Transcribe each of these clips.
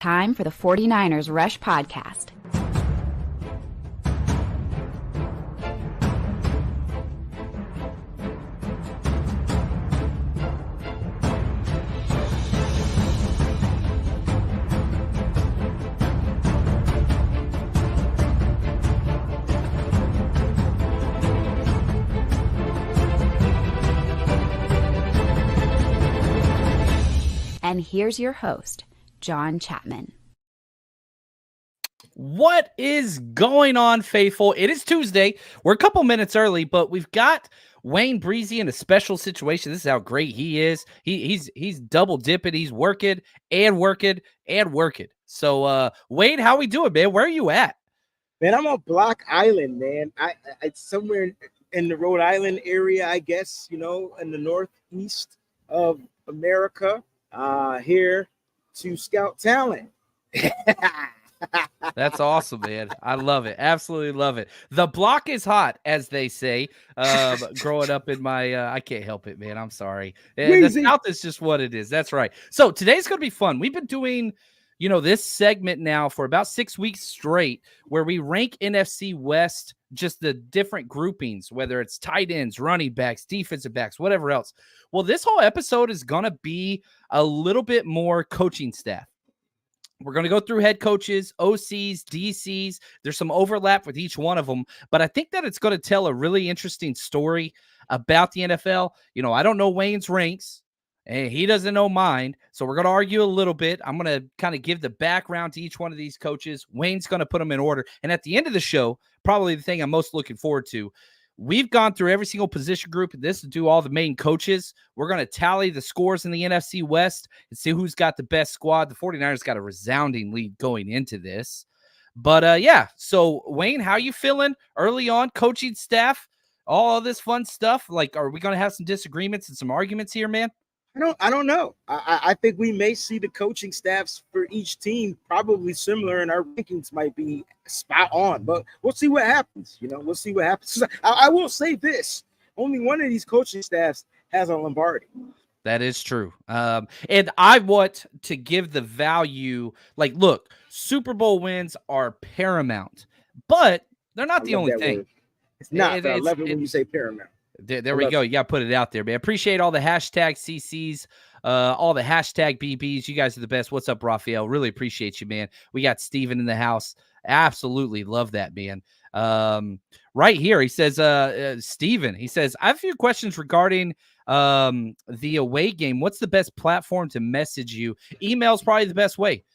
Time for the 49ers Rush Podcast. And here's your host, John Chapman. What is going on, faithful? It is Tuesday. We're a couple minutes early, but we've got Wayne Breezy in a special situation. This is how great he is. He's double dipping. He's working and working and working. So, Wayne, how we doing, man? Where are you at? Man, I'm on Block Island, man. It's somewhere in the Rhode Island area, I guess, in the northeast of America, here to scout talent. That's awesome, man. I love it. Absolutely love it. The block is hot, as they say. Growing up in my, I can't help it, man. I'm sorry. The South is just what it is. That's right. So today's going to be fun. We've been doing, this segment now for about 6 weeks straight where we rank NFC West, just the different groupings, whether it's tight ends, running backs, defensive backs, whatever else. Well, this whole episode is going to be a little bit more coaching staff. We're going to go through head coaches, OCs, DCs. There's some overlap with each one of them, but I think that it's going to tell a really interesting story about the NFL. I don't know Wayne's ranks, and he doesn't know mine, so we're going to argue a little bit. I'm going to kind of give the background to each one of these coaches. Wayne's going to put them in order, and at the end of the show, probably the thing I'm most looking forward to, we've gone through every single position group. This to do all the main coaches. We're going to tally the scores in the NFC West and see who's got the best squad. The 49ers got a resounding lead going into this. But, yeah, so, Wayne, how you feeling early on? Coaching staff, all this fun stuff. Like, are we going to have some disagreements and some arguments here, man? I don't know. I think we may see the coaching staffs for each team probably similar, and our rankings might be spot on. But we'll see what happens. We'll see what happens. I will say this: only one of these coaching staffs has a Lombardi. That is true. And I want to give the value. Like, look, Super Bowl wins are paramount, but they're not the only thing. Word. It's not. I love it when you say paramount. There we go. You got to put it out there, man. Appreciate all the hashtag CCs, all the hashtag BBs. You guys are the best. What's up, Raphael? Really appreciate you, man. We got Steven in the house. Absolutely love that, man. Right here, he says, Steven, he says, I have a few questions regarding the away game. What's the best platform to message you? Email is probably the best way.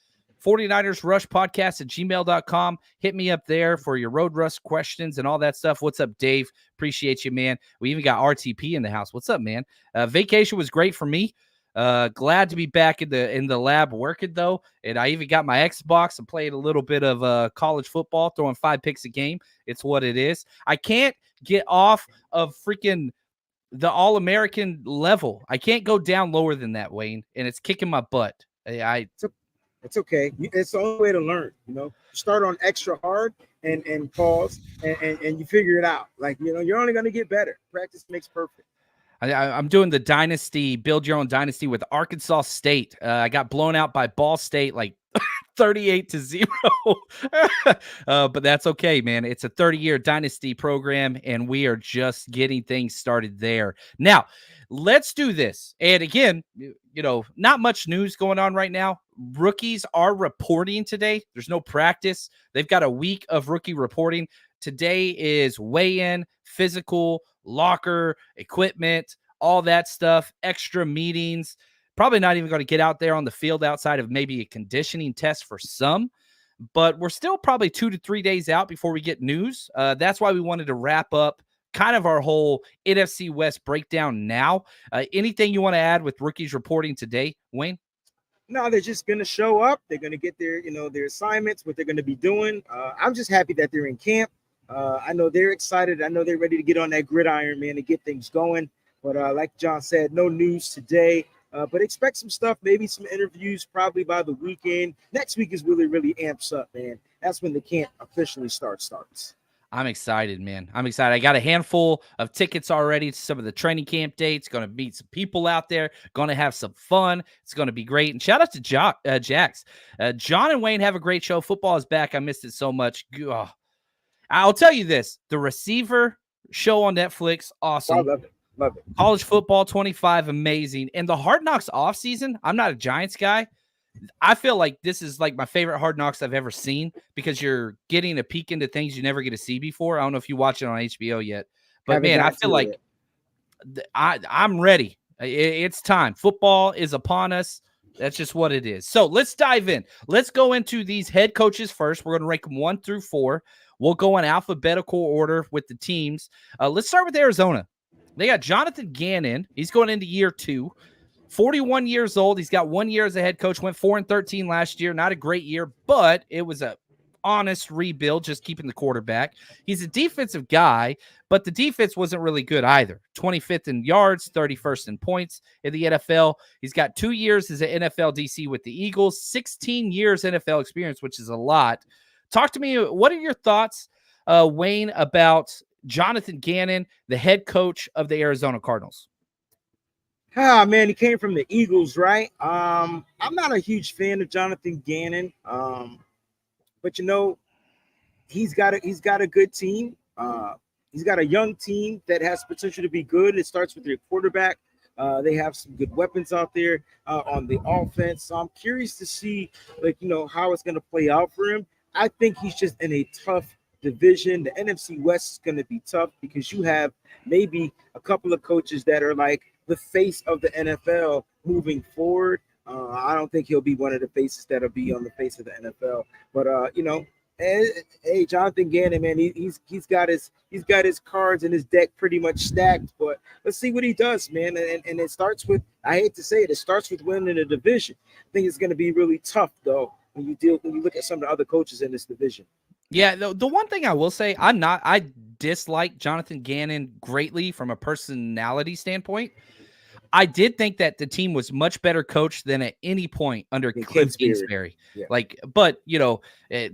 49ers Rush Podcast at gmail.com. Hit me up there for your Road Rush questions and all that stuff. What's up, Dave? Appreciate you, man. We even got RTP in the house. What's up, man? Vacation was great for me. Glad to be back in the lab working, though. And I even got my Xbox and played a little bit of college football, throwing 5 picks a game. It's what it is. I can't get off of freaking the All-American level. I can't go down lower than that, Wayne, and it's kicking my butt. It's okay. It's the only way to learn. Start on extra hard and pause and you figure it out. Like, you're only going to get better. Practice makes perfect. I'm doing the dynasty, build your own dynasty with Arkansas State. I got blown out by Ball State like 38-0. But that's okay, man. It's a 30-year dynasty program, and we are just getting things started there. Now, let's do this. And again, not much news going on right now. Rookies are reporting today. There's no practice. They've got a week of rookie reporting. Today is weigh-in, physical, locker, equipment, all that stuff, extra meetings. Probably not even going to get out there on the field outside of maybe a conditioning test for some. But we're still probably 2 to 3 days out before we get news. That's why we wanted to wrap up kind of our whole NFC West breakdown now. Anything you want to add with rookies reporting today, Wayne? No, they're just going to show up. They're going to get their assignments, what they're going to be doing. I'm just happy that they're in camp. I know they're excited. I know they're ready to get on that gridiron, man, and get things going. But like John said, no news today. But expect some stuff, maybe some interviews probably by the weekend. Next week is really, really amps up, man. That's when the camp officially starts. I'm excited, man. I'm excited. I got a handful of tickets already to some of the training camp dates. Going to meet some people out there. Going to have some fun. It's going to be great. And shout out to Jax. John and Wayne have a great show. Football is back. I missed it so much. Oh, I'll tell you this. The Receiver show on Netflix, awesome. I love it. Love it. College Football 25, amazing. And the Hard Knocks offseason, I'm not a Giants guy. I feel like this is like my favorite Hard Knocks I've ever seen because you're getting a peek into things you never get to see before. I don't know if you watch it on HBO yet, but man, I feel like I'm ready. It's time. Football is upon us. That's just what it is. So let's dive in. Let's go into these head coaches first. We're going to rank them 1 through 4. We'll go in alphabetical order with the teams. Let's start with Arizona. They got Jonathan Gannon. He's going into year 2. 41 years old. He's got 1 year as a head coach. Went 4-13 last year. Not a great year, but it was a honest rebuild, just keeping the quarterback. He's a defensive guy, but the defense wasn't really good either. 25th in yards, 31st in points in the NFL. He's got 2 years as an NFL DC with the Eagles, 16 years NFL experience, which is a lot. Talk to me. What are your thoughts, Wayne, about Jonathan Gannon, the head coach of the Arizona Cardinals? Ah, man, he came from the Eagles, right? I'm not a huge fan of Jonathan Gannon, but he's got a good team. He's got a young team that has potential to be good. It starts with their quarterback. They have some good weapons out there on the offense. So I'm curious to see, how it's going to play out for him. I think he's just in a tough division. The NFC West is going to be tough because you have maybe a couple of coaches that are like the face of the NFL moving forward. I don't think he'll be one of the faces that'll be on the face of the NFL. But hey, Jonathan Gannon, man, he's got his cards and his deck pretty much stacked. But let's see what he does, man. And it starts with, I hate to say it starts with winning a division. I think it's going to be really tough though when you look at some of the other coaches in this division. Yeah, the one thing I will say, I dislike Jonathan Gannon greatly from a personality standpoint. I did think that the team was much better coached than at any point under Cliff Kingsbury. Yeah. But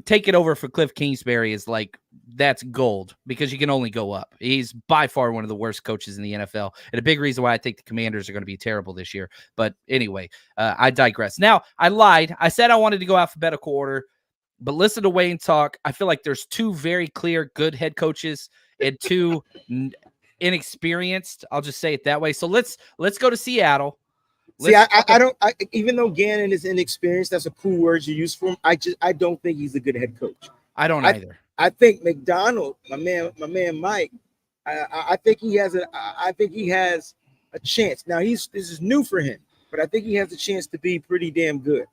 take it over for Cliff Kingsbury is like, that's gold because you can only go up. He's by far one of the worst coaches in the NFL. And a big reason why I think the Commanders are going to be terrible this year. But anyway, I digress. Now, I lied. I said I wanted to go alphabetical order, but listen to Wayne talk. I feel like there's 2 very clear good head coaches and 2 inexperienced. I'll just say it that way. So let's go to Seattle. I don't even though Gannon is inexperienced, that's a cool word you use for him. I don't think he's a good head coach. I don't either. I think McDonald, my man Mike, I think he has a chance. Now this is new for him, but I think he has a chance to be pretty damn good.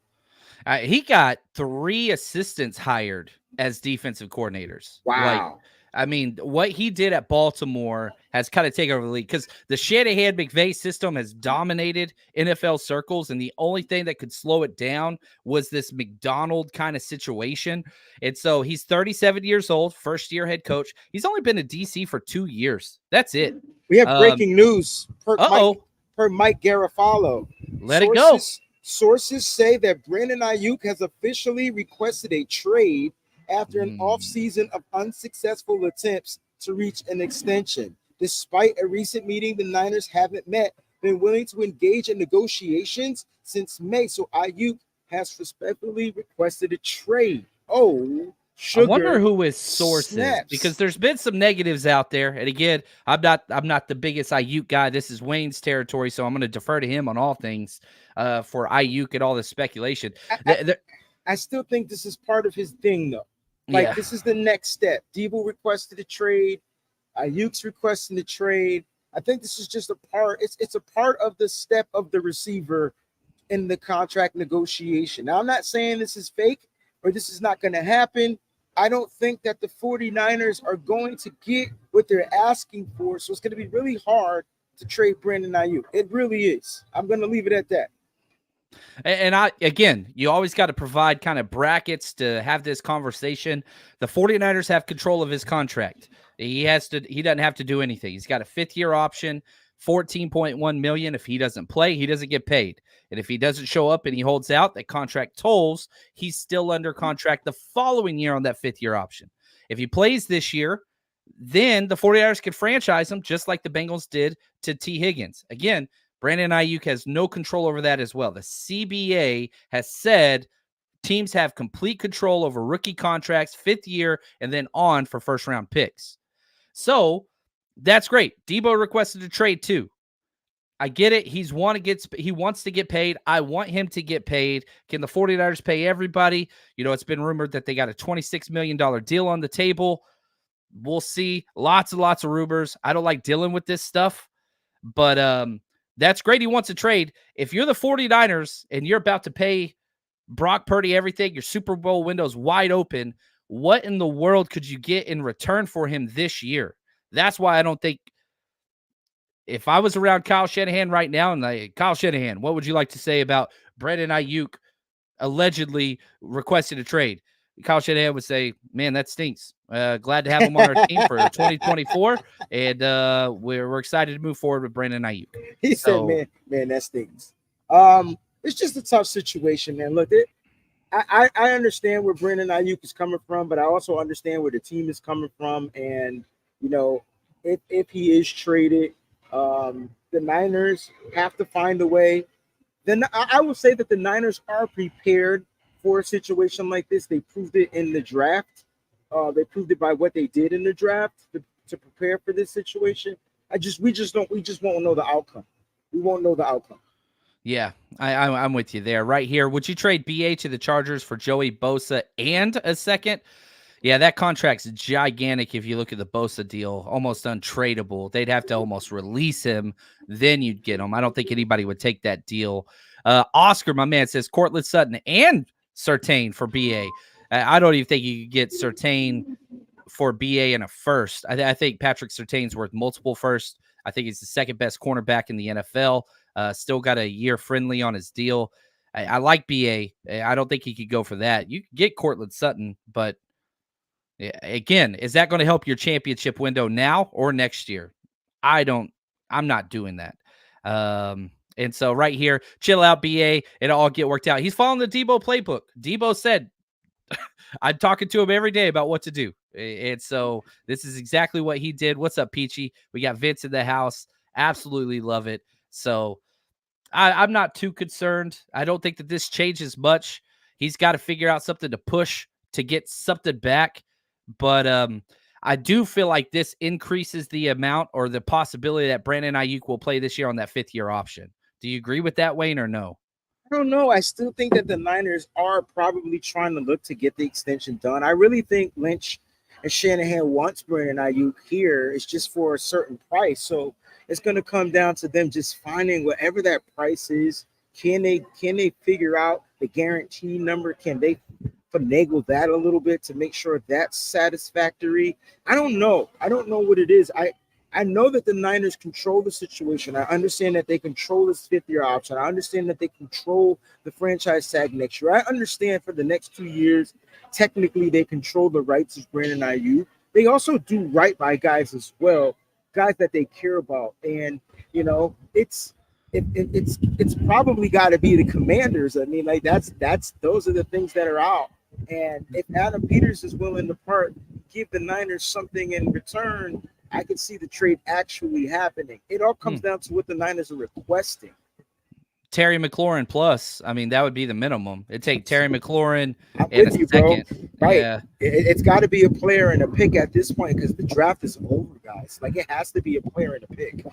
He got 3 assistants hired as defensive coordinators. Wow. What he did at Baltimore has kind of taken over the league because the Shanahan McVay system has dominated NFL circles, and the only thing that could slow it down was this McDonald kind of situation. And so he's 37 years old, first-year head coach. He's only been a DC for 2 years. That's it. We have breaking news per Mike Garafalo. Let it go. Sources say that Brandon Aiyuk has officially requested a trade after an offseason of unsuccessful attempts to reach an extension. Despite a recent meeting the Niners haven't been willing to engage in negotiations since May. So Aiyuk has respectfully requested a trade. Oh, sugar. I wonder who his source is because there's been some negatives out there. And again, I'm not the biggest Aiyuk guy. This is Wayne's territory, so I'm going to defer to him on all things for Aiyuk and all this speculation. I still think this is part of his thing, though. This is the next step. Debo requested a trade. Ayuk's requesting the trade. I think this is just a part. It's a part of the step of the receiver in the contract negotiation. Now, I'm not saying this is fake or this is not going to happen. I don't think that the 49ers are going to get what they're asking for. So it's going to be really hard to trade Brandon Aiyuk. It really is. I'm going to leave it at that. And you always got to provide kind of brackets to have this conversation. The 49ers have control of his contract. He doesn't have to do anything. He's got a 5th-year option, $14.1 million. If he doesn't play, he doesn't get paid. And if he doesn't show up and he holds out, that contract tolls. He's still under contract the following year on that 5th-year option. If he plays this year, then the 49ers could franchise him just like the Bengals did to T. Higgins. Again, Brandon Aiyuk has no control over that as well. The CBA has said teams have complete control over rookie contracts, 5th year, and then on for first-round picks. So that's great. Debo requested a trade too. I get it. He wants to get paid. I want him to get paid. Can the 49ers pay everybody? It's been rumored that they got a $26 million deal on the table. We'll see. Lots and lots of rumors. I don't like dealing with this stuff, but that's great. He wants a trade. If you're the 49ers and you're about to pay Brock Purdy everything, your Super Bowl window's wide open, what in the world could you get in return for him this year? That's why I don't think, if I was around Kyle Shanahan right now, and Kyle Shanahan, what would you like to say about Brandon Aiyuk allegedly requesting a trade? Kyle Shanahan would say, man, that stinks. Glad to have him on our team for 2024, and we're excited to move forward with Brandon Aiyuk. He said, man, that stinks. It's just a tough situation, man. Look, I understand where Brandon Aiyuk is coming from, but I also understand where the team is coming from. And, if he is traded, the Niners have to find a way. Then I would say that the Niners are prepared for a situation like this. They proved it in the draft. They proved it by what they did in the draft to prepare for this situation. We just won't know the outcome. We won't know the outcome. Yeah, I'm with you there. Right here, would you trade BA to the Chargers for Joey Bosa and a second? Yeah, that contract's gigantic if you look at the Bosa deal, almost untradeable. They'd have to almost release him, then you'd get him. I don't think anybody would take that deal. Oscar, my man, says Cortland Sutton and Surtain for BA. I don't even think you could get Surtain for BA in a first. I think Patrick Surtain's worth multiple firsts. I think he's the second best cornerback in the NFL. Still got a year friendly on his deal. I like BA. I don't think he could go for that. You could get Cortland Sutton, but again, is that going to help your championship window now or next year? I'm not doing that. And so right here, chill out, BA. It'll all get worked out. He's following the Debo playbook. Debo said, I'm talking to him every day about what to do. And so this is exactly what he did. What's up, Peachy? We got Vince in the house. Absolutely love it. So I'm not too concerned. I don't think that this changes much. He's got to figure out something to push to get something back. But I do feel like this increases the amount or the possibility that Brandon Aiyuk will play this year on that 5th-year option. Do you agree with that, Wayne, or no? I don't know. I still think that the Niners are probably trying to look to get the extension done. I really think Lynch and Shanahan wants Brandon Aiyuk here. It's just for a certain price. So it's going to come down to them just finding whatever that price is. Can they figure out the guarantee number? Can they finagle that a little bit to make sure that's satisfactory? I don't know. I don't know what it is. I know that the Niners control the situation. I understand that they control this 5th-year option. I understand that they control the franchise tag next year. I understand for the next 2 years, technically they control the rights of Brandon Aiyuk. They also do right by guys as well, guys that they care about. And, it's probably got to be the Commanders. I mean, those are the things that are out. And if Adam Peters is willing to give the Niners something in return, I can see the trade actually happening. It all comes down to what the Niners are requesting. Terry McLaurin plus. I mean, that would be the minimum. It'd take Terry McLaurin and a second. Bro. Right. Yeah. It's got to be a player and a pick at this point because the draft is over, guys. It has to be a player and a pick.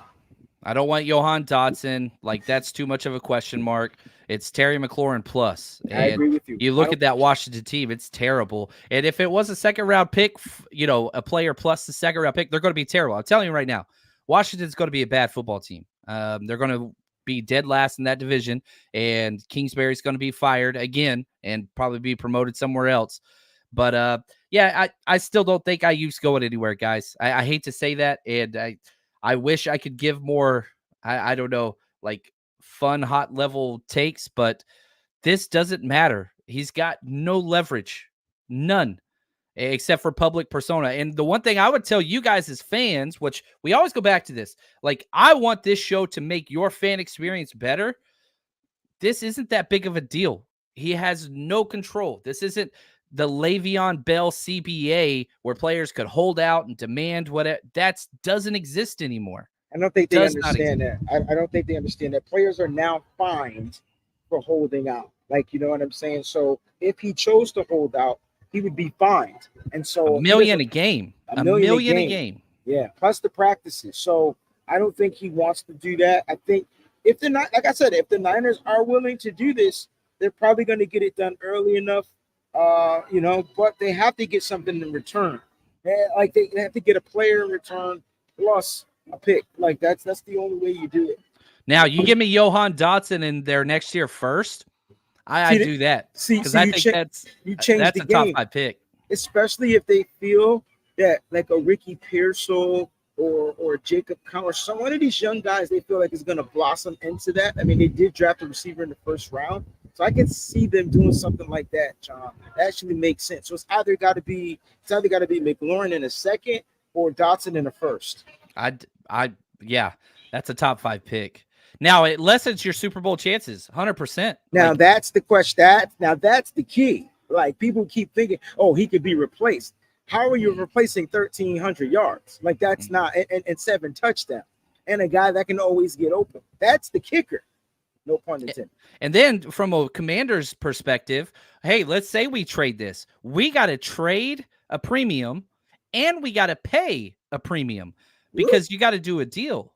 I don't want Johan Dotson. That's too much of a question mark. It's Terry McLaurin plus. And I agree with you. You look at that Washington team, it's terrible. And if it was a 2nd-round pick, a player plus the 2nd-round pick, they're going to be terrible. I'm telling you right now, Washington's going to be a bad football team. They're going to be dead last in that division, and Kingsbury's going to be fired again and probably be promoted somewhere else. But, I still don't think Aiyuk's going anywhere, guys. I hate to say that, and I wish I could give more, I don't know, fun, hot level takes, but this doesn't matter. He's got no leverage, none, except for public persona. And the one thing I would tell you guys as fans, which we always go back to this, I want this show to make your fan experience better. This isn't that big of a deal. He has no control. This isn't the Le'Veon Bell CBA where players could hold out and demand whatever. That doesn't exist anymore. I don't think they understand that. I don't think they understand that. Players are now fined for holding out. Like, you know what I'm saying? So if he chose to hold out, he would be fined. And so $1 million a game. $1 million a game. Yeah, plus the practices. So I don't think he wants to do that. I think if the like I said, if the Niners are willing to do this, they're probably going to get it done early enough. You know, but they have to get something in return. Like they have to get a player in return plus a pick. Like that's the only way you do it. Now you give me Johan Dotson in there next year first. I do that because I think that's a top 5 pick, especially if they feel that like a Ricky Pearsall or Jacob Count or one of these young guys they feel like is going to blossom into that. I mean, they did draft a receiver in the first round, so I can see them doing something like that. John, that actually makes sense. So it's either got to be McLaurin in a second or Dotson in the first. Yeah, that's a top 5 pick. Now it lessens your Super Bowl chances 100%. Now that's the question. That's the key. Like people keep thinking, oh, he could be replaced. How are you replacing 1,300 yards? Like that's not and 7 touchdowns and a guy that can always get open. That's the kicker. No pun intended. And then from a Commander's perspective, hey, let's say we trade this. We got to trade a premium and we got to pay a premium because you got to do a deal.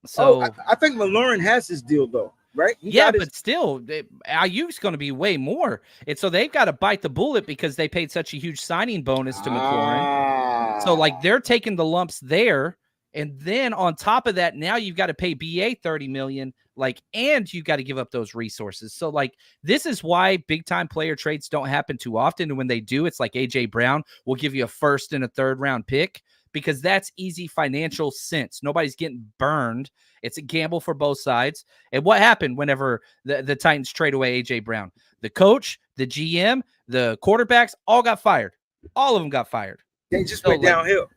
So I think McLaurin has his deal though, right? But still, Aiyuk's going to be way more, and so they've got to bite the bullet because they paid such a huge signing bonus to McLaurin. So like they're taking the lumps there, and then on top of that, now you've got to pay BA $30 million, and you got to give up those resources. So like this is why big time player trades don't happen too often, and when they do, it's like AJ Brown will give you a 1st and a 3rd round pick. Because that's easy financial sense. Nobody's getting burned. It's a gamble for both sides. And what happened whenever the Titans trade away A.J. Brown? The coach, the GM, the quarterbacks all got fired. All of them got fired. They just went downhill.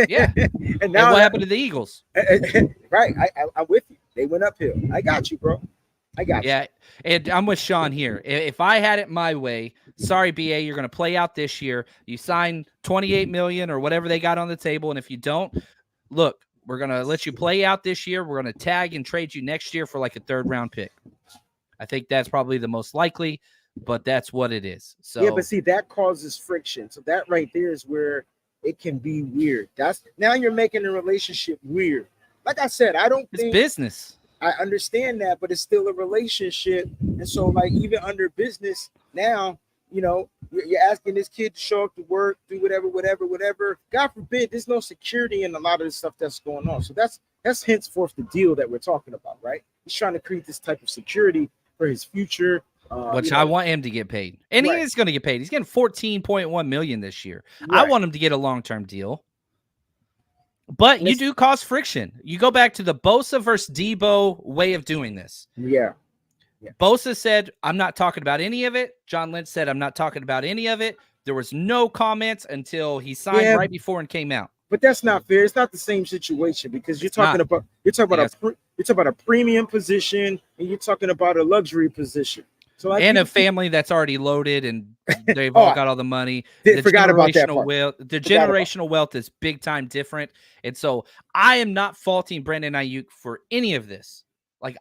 Yeah. and what happened to the Eagles? Right. I'm with you. They went uphill. I got you, bro. I got you. Yeah, and I'm with Sean here. If I had it my way, sorry, BA, you're going to play out this year. You sign $28 million or whatever they got on the table, and if you don't, look, we're going to let you play out this year. We're going to tag and trade you next year for like a 3rd round pick. I think that's probably the most likely, but that's what it is. So yeah, but see, that causes friction. So that right there is where it can be weird. Now you're making a relationship weird. Like I said, it's business. I understand that, but it's still a relationship. And so, like, even under business now, you know, you're asking this kid to show up to work, do whatever. God forbid, there's no security in a lot of the stuff that's going on. So that's henceforth the deal that we're talking about, right? He's trying to create this type of security for his future. Which I want him to get paid. And he is going to get paid. He's getting $14.1 million this year. Right. I want him to get a long-term deal. But you do cause friction. You go back to the Bosa versus Debo way of doing this. Yeah. Bosa said, I'm not talking about any of it. John Lynch said, I'm not talking about any of it. There was no comments until he signed right before and came out. But that's not fair. It's not the same situation because you're talking about a premium position and you're talking about a luxury position. So a family that's already loaded and they've all got all the money. Forgot about that part. The generational wealth is big time different. And so I am not faulting Brandon Aiyuk for any of this. Like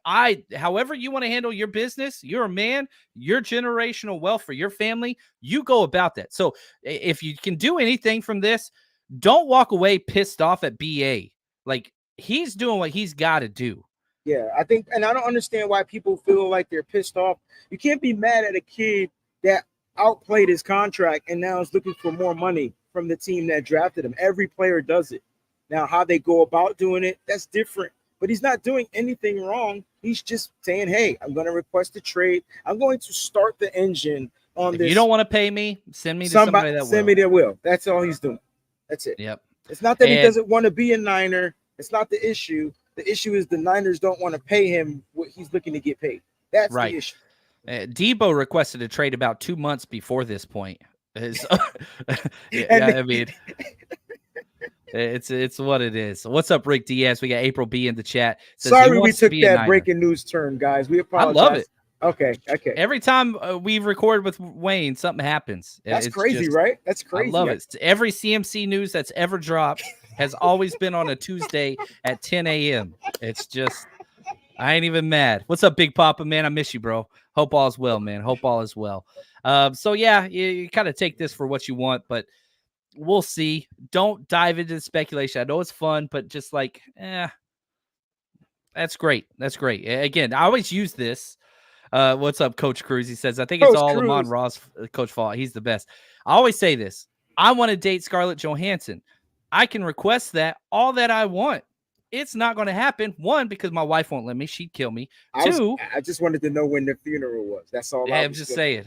however you want to handle your business, you're a man, your generational wealth for your family, you go about that. So if you can do anything from this, don't walk away pissed off at BA. Like he's doing what he's got to do. Yeah, I think, and I don't understand why people feel like they're pissed off. You can't be mad at a kid that outplayed his contract and now is looking for more money from the team that drafted him. Every player does it. Now, how they go about doing it, that's different. But he's not doing anything wrong. He's just saying, hey, I'm going to request a trade. I'm going to start the engine on this. If you don't want to pay me, send me to somebody that will. Send me that will. That's all he's doing. That's it. Yep. It's not that he doesn't want to be a Niner. It's not the issue. The issue is the Niners don't want to pay him what he's looking to get paid. That's the issue. Debo requested a trade about 2 months before this point. I mean, it's what it is. What's up, Rick Diaz? We got April B in the chat. Sorry we took that breaking news turn, guys. We apologize. I love it. Okay. Every time we record with Wayne, something happens. That's It's crazy, just, right? That's crazy. I love it. Every CMC news that's ever dropped has always been on a Tuesday at 10 a.m. It's just, I ain't even mad. What's up, Big Papa, man? I miss you, bro. Hope all is well, man. Hope all is well. So, yeah, you kind of take this for what you want, but we'll see. Don't dive into speculation. I know it's fun, but just like, that's great. That's great. Again, I always use this. What's up, Coach Cruz? He says, I think it's all Amon Ross, Coach fault. He's the best. I always say this. I want to date Scarlett Johansson. I can request that all that I want. It's not going to happen. One, because my wife won't let me. She'd kill me. Two, I just wanted to know when the funeral was. That's all. Yeah, I'm just saying.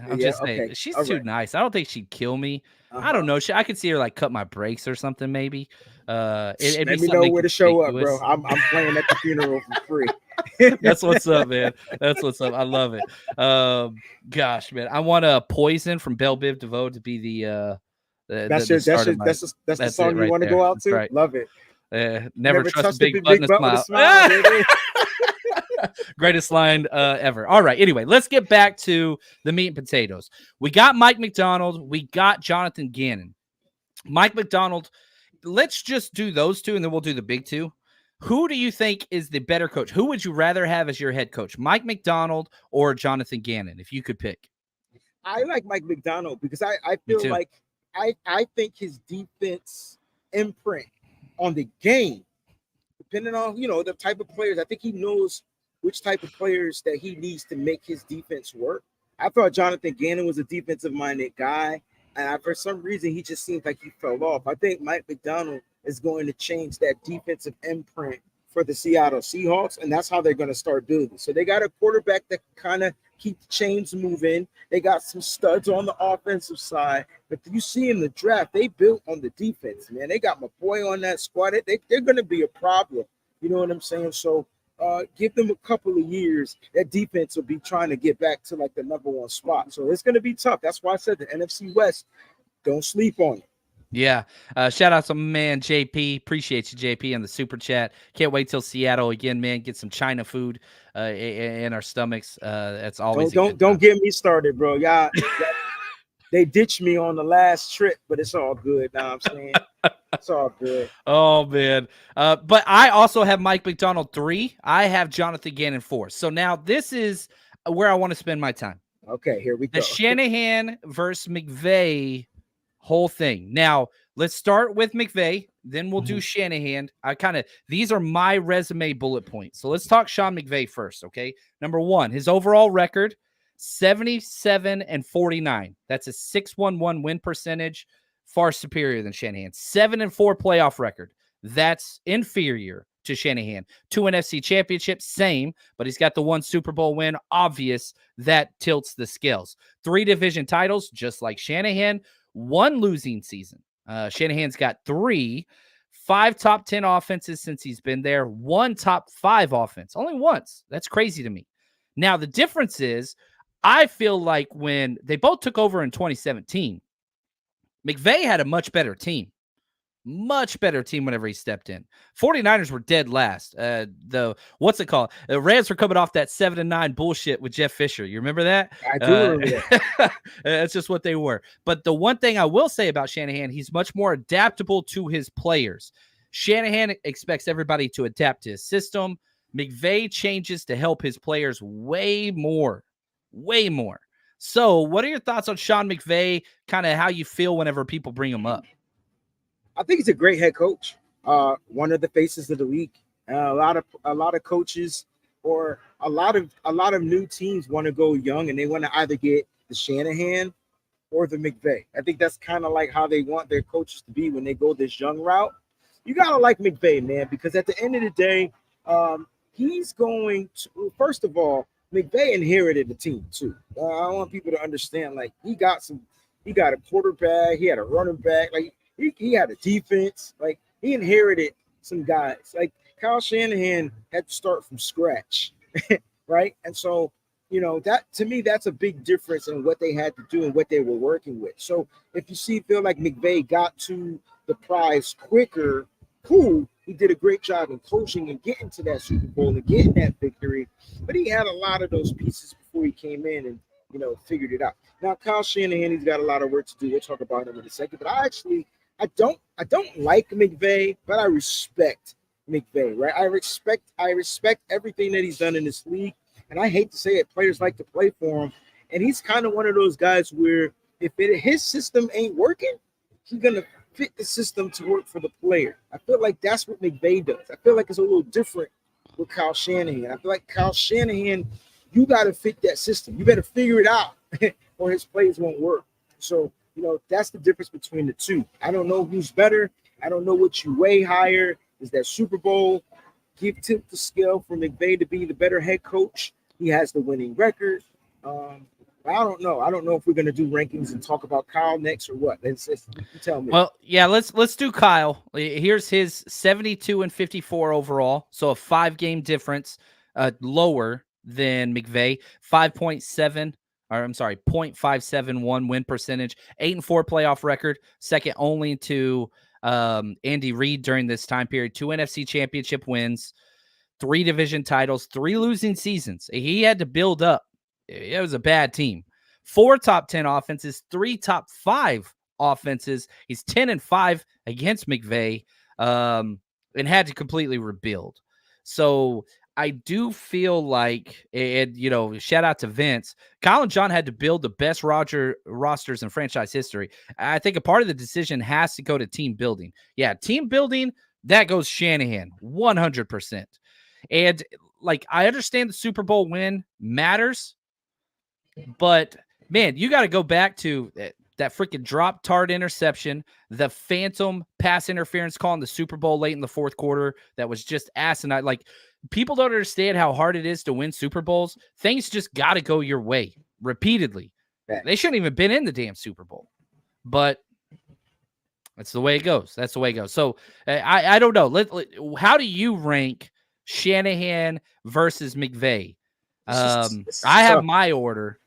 She's too nice. I don't think she'd kill me. I don't know. I could see her like cut my brakes or something, maybe. Let me know where to show up, bro. I'm playing at the funeral for free. That's what's up, man. That's what's up. I love it. Gosh, man, I want a Poison from Belle Biv DeVoe to be that's the song you want to go out to. Right. Love it. Never trust a big butt and a smile. Greatest line ever. All right. Anyway, let's get back to the meat and potatoes. We got Mike Macdonald. We got Jonathan Gannon. Mike Macdonald. Let's just do those two, and then we'll do the big two. Who do you think is the better coach? Who would you rather have as your head coach, Mike Macdonald or Jonathan Gannon, if you could pick? I like Mike Macdonald because I feel like I think his defense imprint on the game, depending on, the type of players, I think he knows which type of players that he needs to make his defense work. I thought Jonathan Gannon was a defensive-minded guy, and for some reason, he just seems like he fell off. I think Mike Macdonald is going to change that defensive imprint for the Seattle Seahawks, and that's how they're going to start building. So they got a quarterback that kind of keep the chains moving. They got some studs on the offensive side, but you see in the draft, they built on the defense, man. They got my boy on that squad. They're going to be a problem. You know what I'm saying? So give them a couple of years. That defense will be trying to get back to like the number one spot. So it's going to be tough. That's why I said the NFC West, don't sleep on it. Yeah. Shout out to my man, JP. Appreciate you, JP, on the super chat. Can't wait till Seattle again, man. Get some China food in our stomachs. That's always don't get me started, bro. Y'all they ditched me on the last trip, but it's all good. Now I'm saying it's all good. Oh man. But I also have Mike Macdonald 3. I have Jonathan Gannon 4. So now this is where I want to spend my time. Okay, here we go. The Shanahan versus McVay whole thing. Now, let's start with McVay, then we'll do Shanahan. These are my resume bullet points. So let's talk Sean McVay first, okay? Number 1, his overall record, 77-49. That's a 6.11 win percentage, far superior than Shanahan. 7-4 playoff record. That's inferior to Shanahan. 2 NFC championships, same, but he's got the 1 Super Bowl win. Obvious, that tilts the scales. 3 division titles, just like Shanahan. 1 losing season. Shanahan's got 3. 5 top 10 offenses since he's been there. 1 top 5 offense. Only once. That's crazy to me. Now, the difference is, I feel like when they both took over in 2017, McVay had a much better team. Much better team whenever he stepped in. 49ers were dead last. What's it called? The Rams were coming off that 7-9 bullshit with Jeff Fisher. You remember that? I do remember that. That's just what they were. But the one thing I will say about Shanahan, he's much more adaptable to his players. Shanahan expects everybody to adapt to his system. McVay changes to help his players way more. Way more. So what are your thoughts on Sean McVay, kind of how you feel whenever people bring him up? I think he's a great head coach. One of the faces of the league. A lot of coaches or a lot of new teams want to go young, and they want to either get the Shanahan or the McVay. I think that's kind of like how they want their coaches to be when they go this young route. You gotta like McVay, man, because at the end of the day, he's going to. First of all, McVay inherited the team too. I want people to understand, like he got a quarterback, he had a running back, like. He had a defense, like he inherited some guys. Like Kyle Shanahan had to start from scratch, right? And so, that to me, that's a big difference in what they had to do and what they were working with. So if you feel like McVay got to the prize quicker, cool. He did a great job in coaching and getting to that Super Bowl and getting that victory. But he had a lot of those pieces before he came in and, figured it out. Now, Kyle Shanahan, he's got a lot of work to do. We'll talk about him in a second. But I don't like McVay, but I respect McVay, right? I respect everything that he's done in this league. And I hate to say it, players like to play for him. And he's kind of one of those guys where if his system ain't working, he's going to fit the system to work for the player. I feel like that's what McVay does. I feel like it's a little different with Kyle Shanahan. I feel like Kyle Shanahan, you got to fit that system. You better figure it out or his plays won't work. So, that's the difference between the two. I don't know who's better. I don't know what you weigh higher. Is that Super Bowl? Tip the scale for McVay to be the better head coach. He has the winning record. I don't know. I don't know if we're going to do rankings and talk about Kyle next or what. You tell me. Well, yeah, let's do Kyle. Here's his 72-54 overall, so a 5-game difference, lower than McVay. 0.571 win percentage, 8-4 playoff record, second only to Andy Reid during this time period. 2 NFC Championship wins, 3 division titles, 3 losing seasons. He had to build up. It was a bad team. 4 top 10 offenses, 3 top 5 offenses. He's 10-5 against McVay, and had to completely rebuild. So I do feel like, and shout out to Vince, Kyle and John had to build the best rosters in franchise history. I think a part of the decision has to go to team building. Yeah, team building, that goes Shanahan, 100%. And I understand the Super Bowl win matters, but man, you got to go back to that freaking drop tart interception, the phantom pass interference call in the Super Bowl late in the fourth quarter that was just asinine. People don't understand how hard it is to win Super Bowls. Things just got to go your way repeatedly. They shouldn't even been in the damn Super Bowl, but that's the way it goes. That's the way it goes. So I don't know. How do you rank Shanahan versus McVay? I have my order.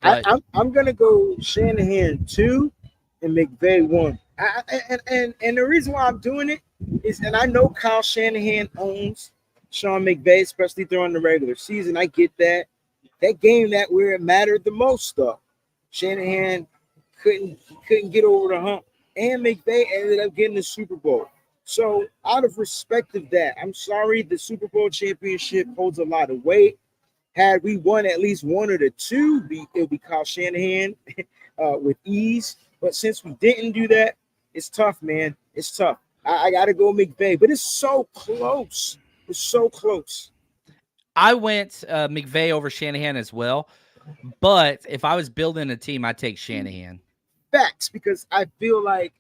I'm gonna go Shanahan 2 and McVay 1. And the reason why I'm doing it is, and I know Kyle Shanahan owns Sean McVay, especially during the regular season. I get that. That game where it mattered the most, though, Shanahan couldn't get over the hump, and McVay ended up getting the Super Bowl. So out of respect of that, I'm sorry, the Super Bowl championship holds a lot of weight. Had we won at least one of the two, it would be Kyle Shanahan with ease. But since we didn't do that, it's tough, man. It's tough. I got to go McVay, but it's so close. It's so close. I went McVay over Shanahan as well. But if I was building a team, I'd take Shanahan. Facts, because I feel like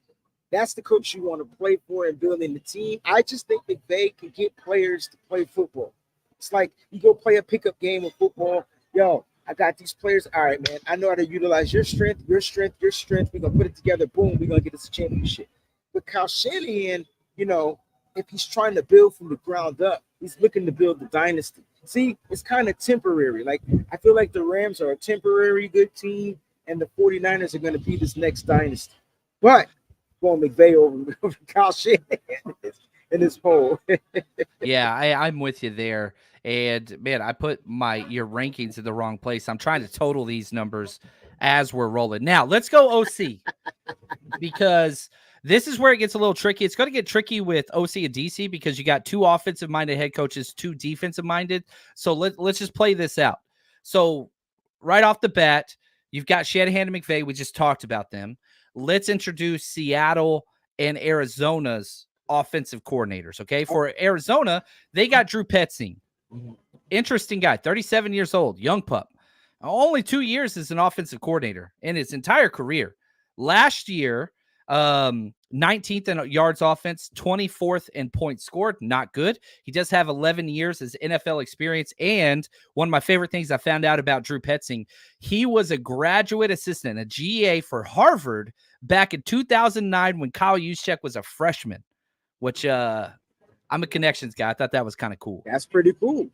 that's the coach you want to play for and building the team. I just think McVay can get players to play football. It's like you go play a pickup game of football. Yo, I got these players. All right, man. I know how to utilize your strength. We're going to put it together. Boom, we're going to get this championship. But Kyle Shanahan, if he's trying to build from the ground up, he's looking to build the dynasty. See, it's kind of temporary. I feel like the Rams are a temporary good team, and the 49ers are going to be this next dynasty. But going McVay over Kyle Shanahan in this poll. Yeah, I'm with you there. And man, I put your rankings in the wrong place. I'm trying to total these numbers as we're rolling. Now let's go OC, because this is where it gets a little tricky. It's going to get tricky with OC and DC because you got 2 offensive-minded head coaches, 2 defensive-minded. So let's just play this out. So right off the bat, you've got Shanahan and McVay. We just talked about them. Let's introduce Seattle and Arizona's offensive coordinators. Okay, for Arizona, they got Drew Petzing. Interesting guy, 37 years old, young pup. Only 2 years as an offensive coordinator in his entire career. Last year, 19th in yards offense, 24th in points scored. Not good. He does have 11 years as NFL experience. And one of my favorite things I found out about Drew Petzing, he was a graduate assistant, a GA for Harvard back in 2009 when Kyle Juszczyk was a freshman, which I'm a connections guy. I thought that was kind of cool. That's pretty cool.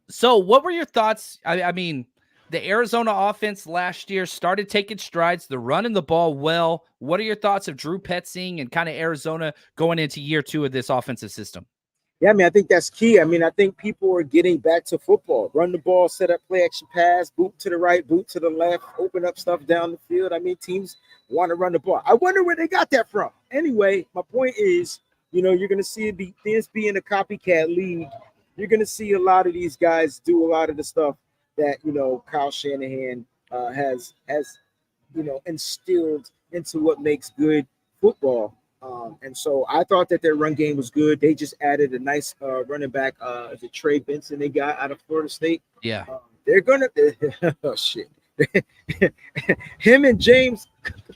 So what were your thoughts? I mean, the Arizona offense last year started taking strides. They're running the ball well. What are your thoughts of Drew Petzing and kind of Arizona going into year 2 of this offensive system? Yeah, I mean, I think that's key. I mean, I think people are getting back to football. Run the ball, set up, play action pass, boot to the right, boot to the left, open up stuff down the field. I mean, teams want to run the ball. I wonder where they got that from. Anyway, my point is, you're going to see this being a copycat league. You're going to see a lot of these guys do a lot of the stuff that, Kyle Shanahan has instilled into what makes good football. And so I thought that their run game was good. They just added a nice running back. Is it Trey Benson they got out of Florida State? Yeah. They're going to – oh, shit. Him and James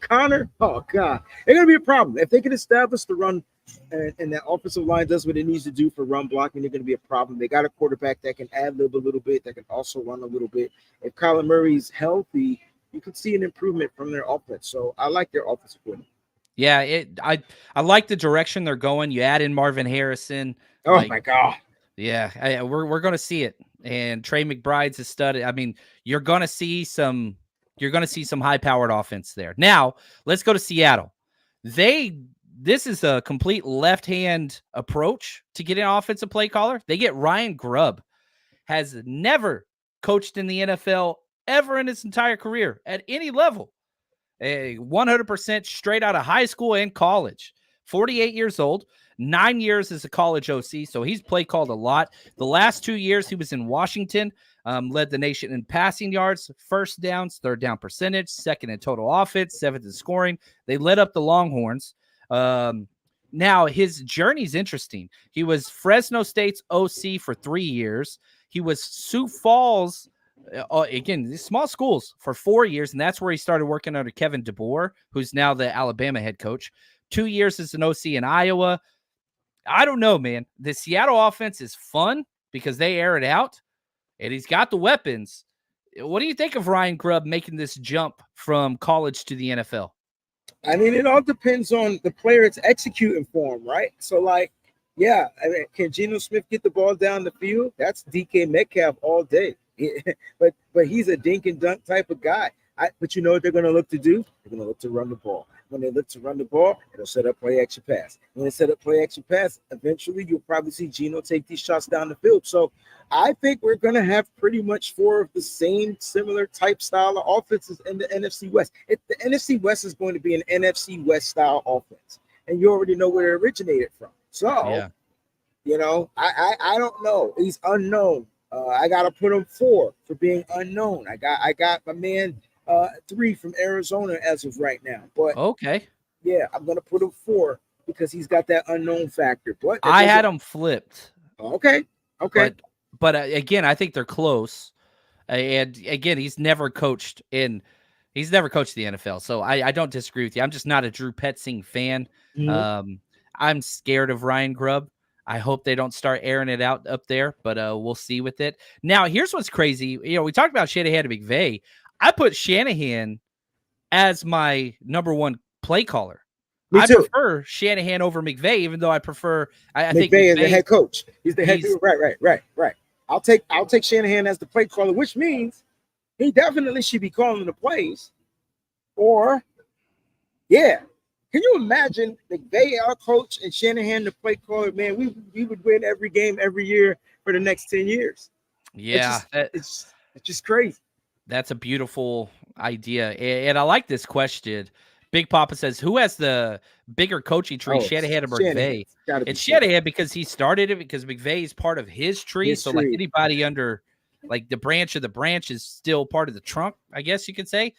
Conner, oh, God. They're going to be a problem. If they can establish the run and that offensive line does what it needs to do for run blocking, they're going to be a problem. They got a quarterback that can ad-lib a little bit, that can also run a little bit. If Kyler Murray's healthy, you can see an improvement from their offense. So I like their offensive coordinator. Yeah, I like the direction they're going. You add in Marvin Harrison. Oh, my God. Yeah, we're going to see it. And Trey McBride's a stud. I mean, you're going to see some high-powered offense there. Now, let's go to Seattle. This is a complete left-hand approach to getting an offensive play caller. They get Ryan Grubb, has never coached in the NFL ever in his entire career at any level. 100% straight out of high school and college. 48 years old, 9 years as a college OC, so he's play called a lot. The last 2 years he was in Washington, led the nation in passing yards, first downs, third down percentage, second in total offense, seventh in scoring. They led up the Longhorns. Now, his journey's interesting. He was Fresno State's OC for 3 years. He was Sioux Falls, again, these small schools, for 4 years, and that's where he started working under Kevin DeBoer, who's now the Alabama head coach. 2 years as an OC in Iowa. I don't know, man. The Seattle offense is fun because they air it out, and he's got the weapons. What do you think of Ryan Grubb making this jump from college to the NFL? I mean, it all depends on the player it's executing for him, right? So, yeah, I mean, can Geno Smith get the ball down the field? That's DK Metcalf all day. But he's a dink and dunk type of guy. But you know what they're going to look to do? They're going to look to run the ball. When they look to run the ball, it'll set up play action pass. When they set up play action pass, eventually you'll probably see Geno take these shots down the field. So I think we're going to have pretty much 4 of the same similar type style of offenses in the NFC West. The NFC West is going to be an NFC West style offense. And you already know where it originated from. So, I don't know. He's unknown. I got to put him 4 for being unknown. I got my man 3 from Arizona as of right now. But okay, yeah, I'm gonna put him 4 because he's got that unknown factor. But I had him flipped. Okay. But again, I think they're close. And again, he's never coached the NFL, so I don't disagree with you. I'm just not a Drew Petzing fan. Mm-hmm. I'm scared of Ryan Grubb. I hope they don't start airing it out up there, but we'll see with it. Now, here's what's crazy. We talked about Shanahan and McVay. I put Shanahan as my number 1 play caller. I prefer Shanahan over McVay, even though I prefer. I think McVay is the head coach. He's the head coach. Right. I'll take Shanahan as the play caller, which means he definitely should be calling the plays. Or, yeah. Can you imagine McVay, our coach, and Shanahan, the play caller? Man, we would win every game every year for the next 10 years. Yeah. It's just crazy. That's a beautiful idea. And I like this question. Big Papa says, who has the bigger coaching tree, Shanahan or McVay? It's Shanahan because he started it, because McVay is part of his tree. Like anybody under like the branch of the branch is still part of the trunk, I guess you could say.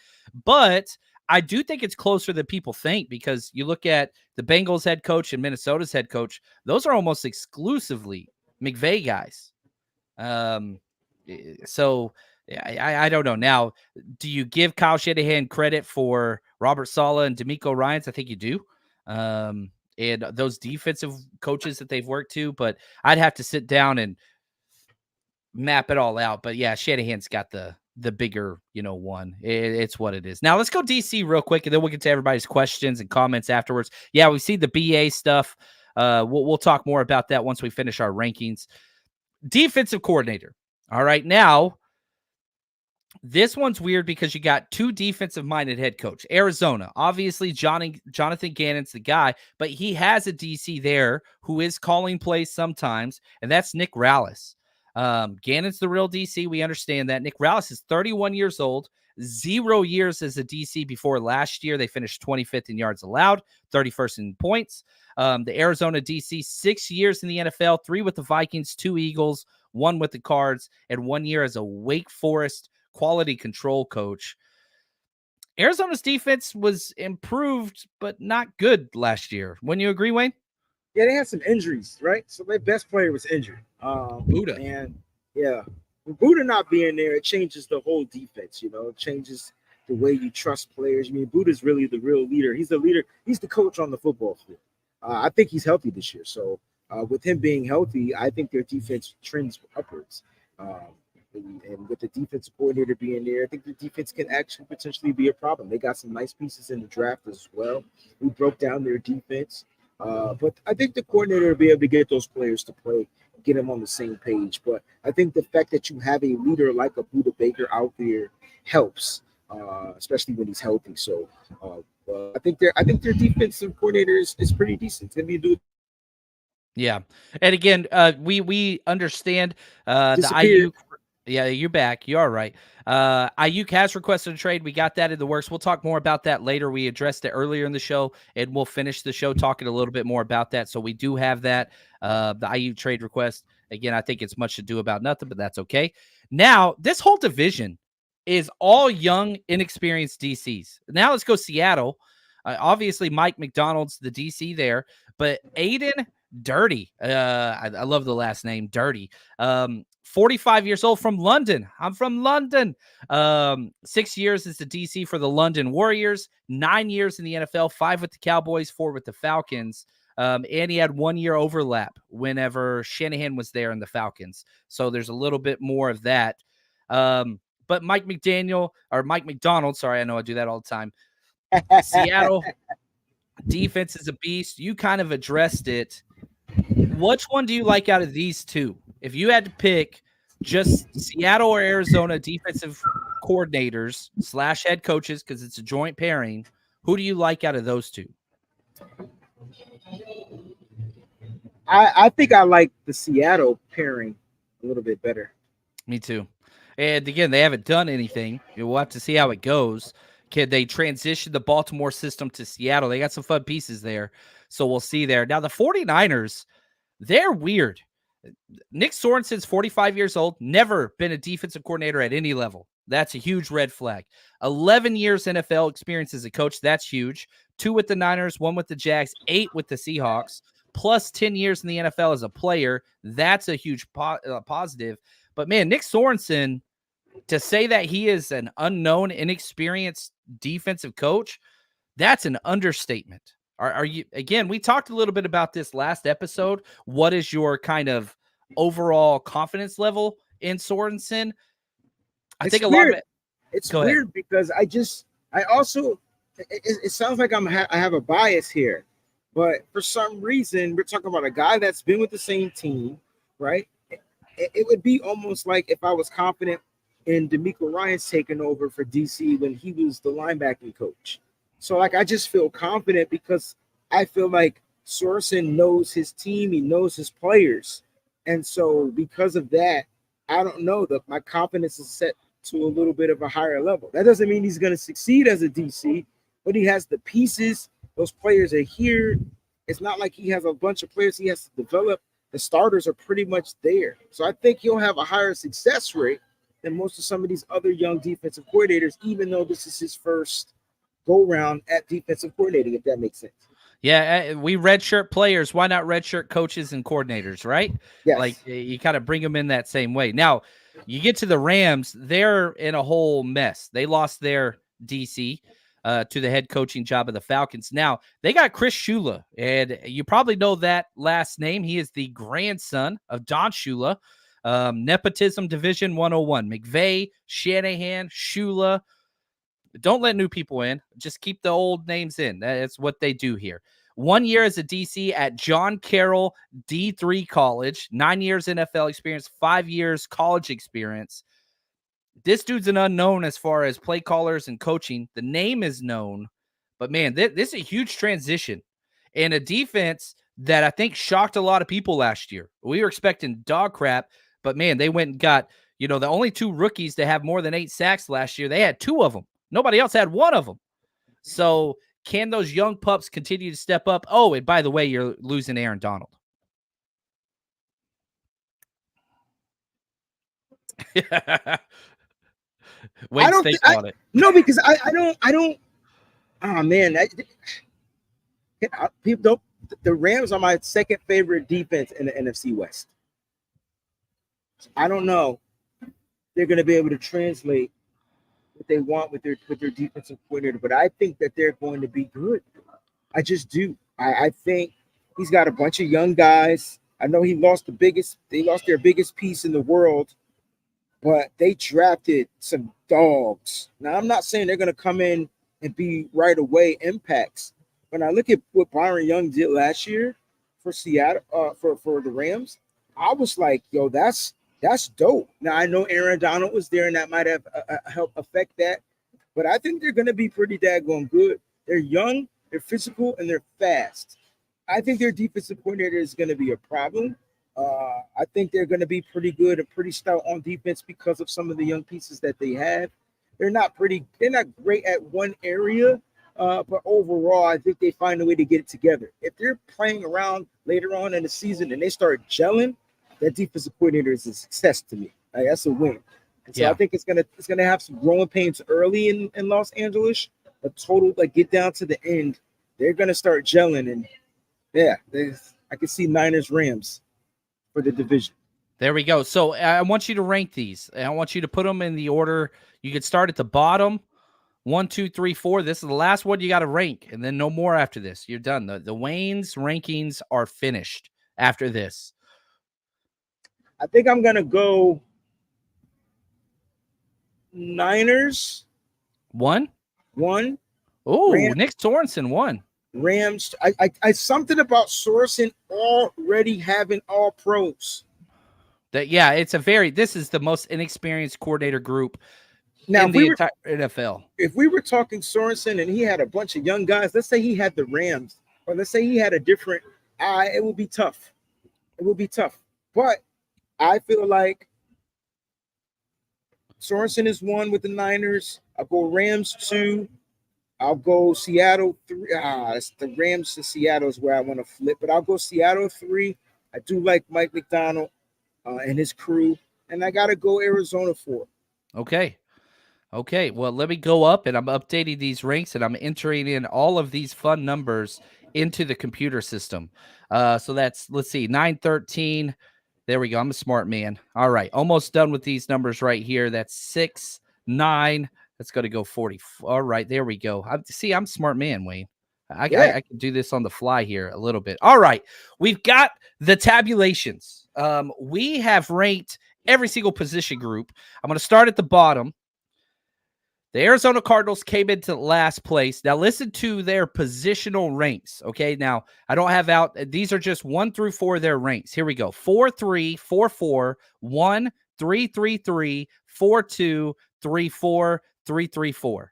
But I do think it's closer than people think, because you look at the Bengals head coach and Minnesota's head coach, those are almost exclusively McVay guys. So I don't know. Now, do you give Kyle Shanahan credit for Robert Saleh and DeMeco Ryans? I think you do. And those defensive coaches that they've worked to, but I'd have to sit down and map it all out. But yeah, Shanahan's got the bigger, one. It's what it is. Now let's go DC real quick, and then we'll get to everybody's questions and comments afterwards. Yeah, we see the BA stuff. We'll talk more about that once we finish our rankings. Defensive coordinator. All right, now This one's weird because you got two defensive-minded head coach. Arizona, obviously Jonathan Gannon's the guy, but he has a DC there who is calling plays sometimes, and that's Nick Rallis. Gannon's the real DC. We understand that. Nick Rallis is 31 years old, 0 years as a DC before last year. They finished 25th in yards allowed, 31st in points. The Arizona DC, 6 years in the NFL, 3 with the Vikings, 2 Eagles, 1 with the Cards, and 1 year as a Wake Forest quality control coach. Arizona's defense was improved, but not good last year. Wouldn't you agree, Wayne? Yeah, they had some injuries, right? So their best player was injured. Buddha. And yeah, with Buddha not being there, it changes the whole defense. It changes the way you trust players. I mean, Buddha's really the real leader. He's the leader. He's the coach on the football field. I think he's healthy this year. So with him being healthy, I think their defense trends upwards. And with the defensive coordinator being there, I think the defense can actually potentially be a problem. They got some nice pieces in the draft as well. We broke down their defense. But I think the coordinator will be able to get those players to play, get them on the same page. But I think the fact that you have a leader like a Buddha Baker out there helps, especially when he's healthy. So I think their defensive coordinator is pretty decent. It's gonna be Yeah, and again, we understand the Aiyuk. Yeah, you're back. You are right. Aiyuk has requested a trade. We got that in the works. We'll talk more about that later. We addressed it earlier in the show, and we'll finish the show talking a little bit more about that. So we do have that, the Aiyuk trade request. Again, I think it's much to do about nothing, but that's okay. Now, this whole division is all young, inexperienced DCs. Now let's go Seattle. Obviously, Mike McDonald's the DC there, but Aiden Dirty. I love the last name, Dirty. 45 years old from London. I'm from London. 6 years as the DC for the London Warriors, 9 years in the NFL, 5 with the Cowboys, 4 with the Falcons. And he had 1 year overlap whenever Shanahan was there in the Falcons. So there's a little bit more of that. But Mike McDonald, sorry, I know I do that all the time. Seattle defense is a beast. You kind of addressed it. Which one do you like out of these two? If you had to pick just Seattle or Arizona defensive coordinators / head coaches, because it's a joint pairing, who do you like out of those two? I think I like the Seattle pairing a little bit better. Me too. And again, they haven't done anything. We'll have to see how it goes. Can they transition the Baltimore system to Seattle? They got some fun pieces there. So we'll see there. Now, the 49ers, they're weird. Nick Sorensen's 45 years old, never been a defensive coordinator at any level. That's a huge red flag. 11 years NFL experience as a coach. That's huge. 2 with the Niners, 1 with the Jags, 8 with the Seahawks, plus 10 years in the NFL as a player. That's a huge positive. But, man, Nick Sorensen, to say that he is an unknown, inexperienced defensive coach, that's an understatement. Are you, again, we talked a little bit about this last episode. What is your kind of overall confidence level in Sorensen? I think a lot of it. It's weird because I also, it sounds like I have a bias here, but for some reason, we're talking about a guy that's been with the same team, right? It would be almost like if I was confident in DeMeco Ryans taking over for DC when he was the linebacking coach. So, I just feel confident because I feel like Sorensen knows his team. He knows his players. And so because of that, I don't know, my confidence is set to a little bit of a higher level. That doesn't mean he's going to succeed as a DC, but he has the pieces. Those players are here. It's not like he has a bunch of players he has to develop. The starters are pretty much there. So I think he'll have a higher success rate than most of some of these other young defensive coordinators, even though this is his first go-round at defensive coordinating, if that makes sense. Yeah, we redshirt players. Why not redshirt coaches and coordinators, right? Yes. Like, you kind of bring them in that same way. Now, you get to the Rams, they're in a whole mess. They lost their DC to the head coaching job of the Falcons. Now, they got Chris Shula, and you probably know that last name. He is the grandson of Don Shula. Nepotism Division 101. McVay, Shanahan, Shula. Don't let new people in. Just keep the old names in. That's what they do here. 1 year as a DC at John Carroll D3 College. 9 years NFL experience. 5 years college experience. This dude's an unknown as far as play callers and coaching. The name is known, but man, this is a huge transition and a defense that I think shocked a lot of people last year. We were expecting dog crap, but man, they went and got, the only 2 rookies to have more than 8 sacks last year. They had 2 of them. Nobody else had 1 of them. So can those young pups continue to step up? Oh, and by the way, you're losing Aaron Donald. Wayne's thinking on it. No, because I don't. Oh man, people don't. The Rams are my second favorite defense in the NFC West. I don't know they're going to be able to translate what they want with their defensive coordinator, but I think that they're going to be good. I just do. I think he's got a bunch of young guys. I know they lost their biggest piece in the world, but they drafted some dogs. Now, I'm not saying they're going to come in and be right away impacts. When I look at what Byron Young did last year for Seattle, for the Rams, I was like, yo, that's dope. Now, I know Aaron Donald was there, and that might have helped affect that. But I think they're going to be pretty daggone good. They're young, they're physical, and they're fast. I think their defensive coordinator is going to be a problem. I think they're going to be pretty good and pretty stout on defense because of some of the young pieces that they have. They're not great at one area, but overall, I think they find a way to get it together. If they're playing around later on in the season and they start gelling, that defensive coordinator is a success to me. Like, that's a win. And so I think it's gonna have some growing pains early in Los Angeles, but total get down to the end, they're gonna start gelling, and I can see Niners Rams for the division. There we go. So I want you to rank these. I want you to put them in the order. You could start at the bottom. 1, 2, 3, 4. This is the last one you got to rank, and then no more after this. You're done. The Wayne's rankings are finished after this. I think I'm gonna go Niners 1. Oh, Nick Sorensen 1. Rams. I something about Sorensen already having all pros. This is the most inexperienced coordinator group now in the entire NFL. If we were talking Sorensen and he had a bunch of young guys, let's say he had the Rams, or let's say he had a different, it would be tough. It would be tough. But I feel like Sorensen is 1 with the Niners. I'll go Rams 2. I'll go Seattle 3. It's the Rams to Seattle is where I want to flip, but I'll go Seattle 3. I do like Mike McDonald and his crew, and I got to go Arizona 4. Okay. Well, let me go up, and I'm updating these ranks, and I'm entering in all of these fun numbers into the computer system. So that's, let's see, 913. There we go. I'm a smart man. All right. Almost done with these numbers right here. That's 6, 9. That's going to go 40. All right. There we go. I'm a smart man, Wayne. I can do this on the fly here a little bit. All right. We've got the tabulations. We have ranked every single position group. I'm going to start at the bottom. The Arizona Cardinals came into last place. Now listen to their positional ranks. Okay. Now I don't have out. These are just 1 through 4 their ranks. Here we go. 4-3, 4-4, 1, 3-3-3, 4-2, 3-4, 3-3-4.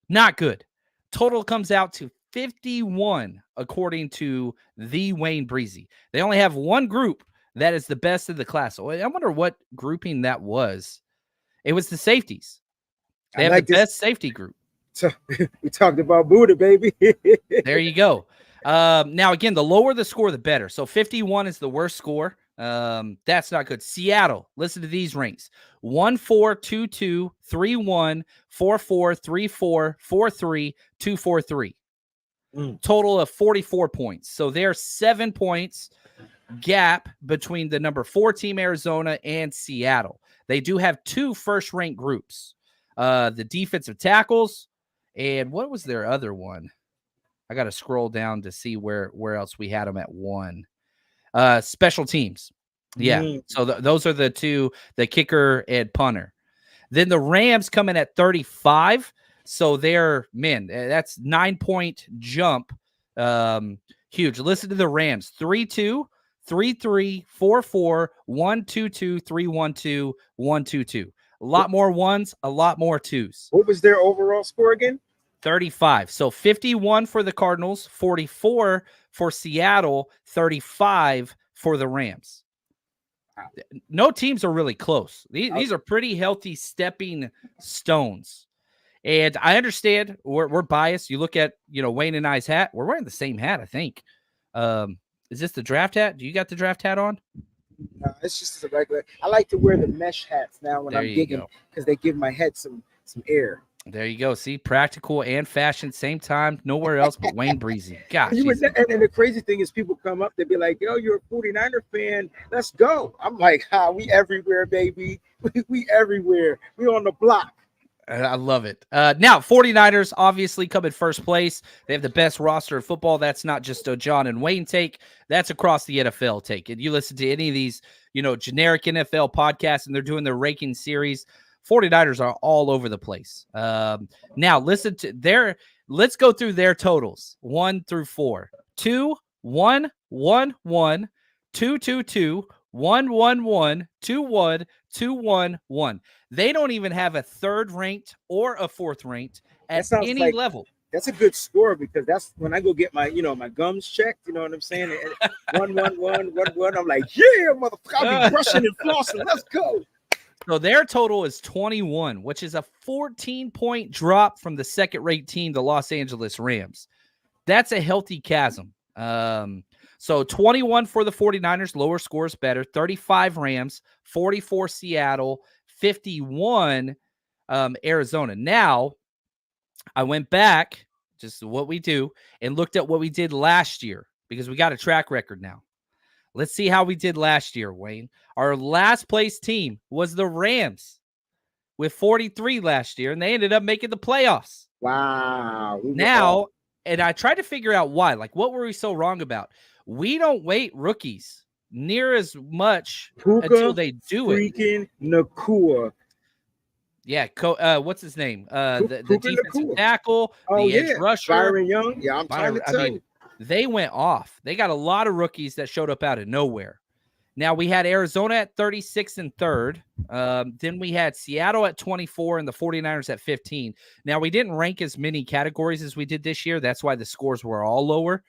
Not good. Total comes out to 51 according to the Wayne Breezy. They only have one group that is the best of the class. So I wonder what grouping that was. It was the safeties. They have the best safety group. So we talked about Buddha, baby. There you go. Now, again, the lower the score, the better. So 51 is the worst score. That's not good. Seattle, listen to these ranks. 1-4-2-2, 3-1, 4-4, 3-4, 4-3, 2-4-3. Total of 44 points. So there's 7 points gap between the number 4 team Arizona and Seattle. They do have 2 first-ranked groups. The defensive tackles, and what was their other one? I got to scroll down to see where else we had them at 1. Special teams. Yeah. So those are the 2, the kicker and punter. Then the Rams come in at 35. So they're, that's 9-point jump. Huge. Listen to the Rams. 3-2, 3-3, 4-4, 1-2-2, 3-1-2, 1-2-2. A lot more ones, a lot more twos. What was their overall score again? 35. So 51 for the Cardinals, 44 for Seattle, 35 for the Rams. No teams are really close. These are pretty healthy stepping stones. And I understand we're biased. You look at, Wayne and I's hat. We're wearing the same hat, I think. Is this the draft hat? Do you got the draft hat on? No, it's just a regular. I like to wear the mesh hats now when I'm gigging because they give my head some air. There you go. See, practical and fashion, same time, nowhere else but Wayne Breezy. Gosh. And the crazy thing is people come up, they be like, yo, you're a 49er fan. Let's go. I'm like, we everywhere, baby. We everywhere. We on the block. I love it. Now, 49ers obviously come in first place. They have the best roster of football. That's not just a John and Wayne take. That's across the NFL take. And you listen to any of these, generic NFL podcasts, and they're doing their ranking series. 49ers are all over the place. Now, listen to let's go through their totals 1 through 4. 2, 1, 1, 1, 2, 2, 2, 1, 1, 1, 2, 1, 2, 1, 1. They don't even have a third ranked or a fourth ranked at any level. That's a good score because that's when I go get my, my gums checked. You know what I'm saying? 1, 1, 1, 1, 1. I'm like, yeah, motherfucker, I'll be brushing and flossing. Let's go. So their total is 21, which is a 14-point drop from the second-rate team, the Los Angeles Rams. That's a healthy chasm. So 21 for the 49ers, lower scores better. 35 Rams, 44 Seattle, 51 Arizona. Now, I went back, just what we do, and looked at what we did last year because we got a track record now. Let's see how we did last year, Wayne. Our last place team was the Rams with 43 last year, and they ended up making the playoffs. Wow. Now, and I tried to figure out why. Like, what were we so wrong about? We don't weight rookies near as much until they do it. Freaking Nakua. Yeah, what's his name? The defensive tackle, the edge rusher. Byron Young. Yeah, I'm trying to tell you. They went off. They got a lot of rookies that showed up out of nowhere. Now, we had Arizona at 36 and third. Then we had Seattle at 24 and the 49ers at 15. Now, we didn't rank as many categories as we did this year. That's why the scores were all lower.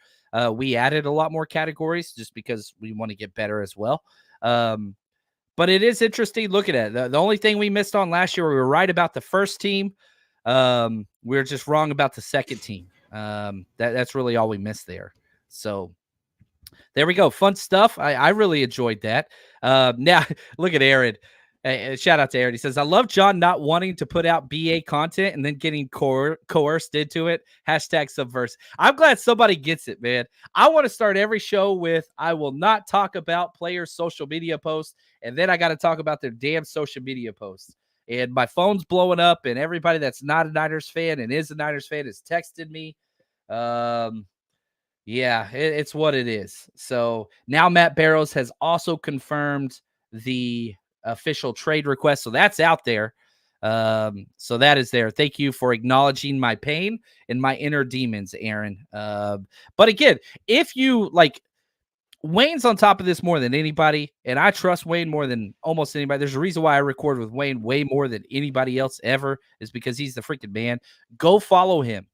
We added a lot more categories just because we want to get better as well. But it is interesting. Look at it. The only thing we missed on last year, we were right about the first team. We were just wrong about the second team. That's really all we missed there. So there we go. Fun stuff. I really enjoyed that. Now look at Aaron. Shout out to Aaron. He says, I love John not wanting to put out BA content and then getting coerced into it. Hashtag subverse. I'm glad somebody gets it, man. I want to start every show with, I will not talk about players' social media posts. And then I got to talk about their damn social media posts. And my phone's blowing up, and everybody that's not a Niners fan and is a Niners fan has texted me. Yeah, it's what it is. So now Matt Barrows has also confirmed the official trade request. So that's out there. So that is there. Thank you for acknowledging my pain and my inner demons, Aaron. But again, if you like, Wayne's on top of this more than anybody, and I trust Wayne more than almost anybody. There's a reason why I record with Wayne way more than anybody else ever, is because he's the freaking man. Go follow him.